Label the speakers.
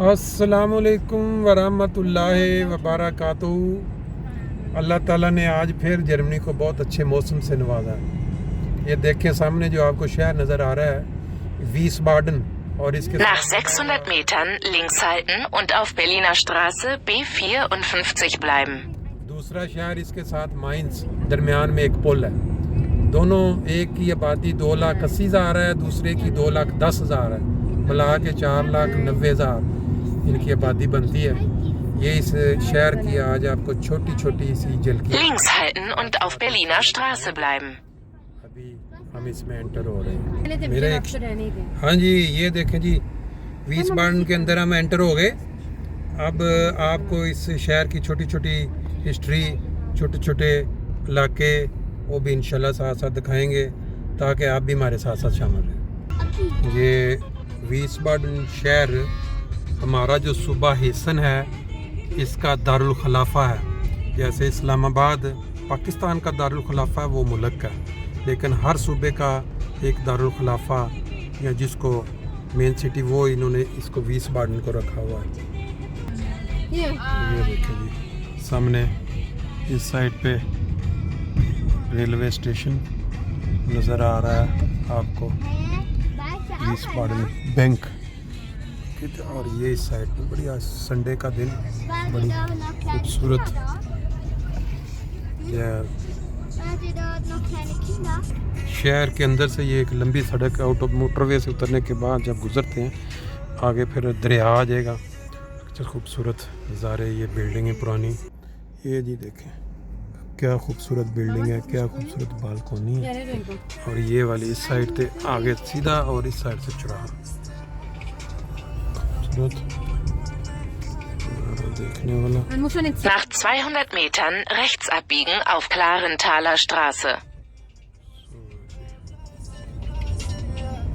Speaker 1: अस्सलामुअलैकुम वरहमतुल्लाहि वबरकातुहू। अल्लाह ताला ने आज फिर जर्मनी को बहुत अच्छे मौसम से नवाजा है। ये देखें सामने जो आपको शहर नज़र आ रहा है वीसबाडन, और इसके
Speaker 2: Nach 600 Metern links halten und auf Berliner Straße B54 bleiben.
Speaker 1: दूसरा शहर इसके साथ माइंस, दरमियान में एक पुल है। दोनों एक की आबादी 2,80,000 है, दूसरे की 2,10,000 है, मिला के 4,90,000 इनकी आबादी बनती है। ये इस शहर की आज आपको छोटी छोटी सी झलकी।
Speaker 2: Links halten und auf Berliner Straße bleiben.
Speaker 1: अभी हम इसमें एंटर हो रहे हैं। मेरे हाँ जी, ये देखें जी, वीसबाडन के अंदर हम एंटर हो गए। अब आपको इस शहर की छोटी छोटी हिस्ट्री, छोटे छोटे इलाके, वो भी इंशाल्लाह साथ साथ दिखाएंगे ताकि आप भी हमारे साथ साथ शामिल रहें। ये वीसबाडन शहर हमारा जो सूबा हेसन है, इसका दारुल खलाफा है। जैसे इस्लामाबाद पाकिस्तान का दारुल खलाफा है, वो मुल्क है, लेकिन हर सूबे का एक दारुल खलाफा या जिसको मेन सिटी, वो इन्होंने इसको वीसबाडन को रखा हुआ है। ये देखिए जी, सामने इस साइड पे रेलवे स्टेशन नज़र आ रहा है आपको, वीसबाडन बैंक। और ये इस साइड पे बढ़िया, संडे का दिन, बड़ी खूबसूरत शहर के अंदर से ये एक लंबी सड़क, आउट ऑफ मोटरवे से उतरने के बाद जब गुजरते हैं आगे फिर दरिया आ जाएगा। खूबसूरत नज़ारे, ये बिल्डिंग है पुरानी। ये जी देखें क्या खूबसूरत बिल्डिंग है, क्या खूबसूरत बालकोनी है। और ये वाली इस साइड से आगे सीधा और इस साइड से चौराहा, देखने वाला।
Speaker 2: Nach 200 Metern rechts abbiegen auf Clarenthaler Straße.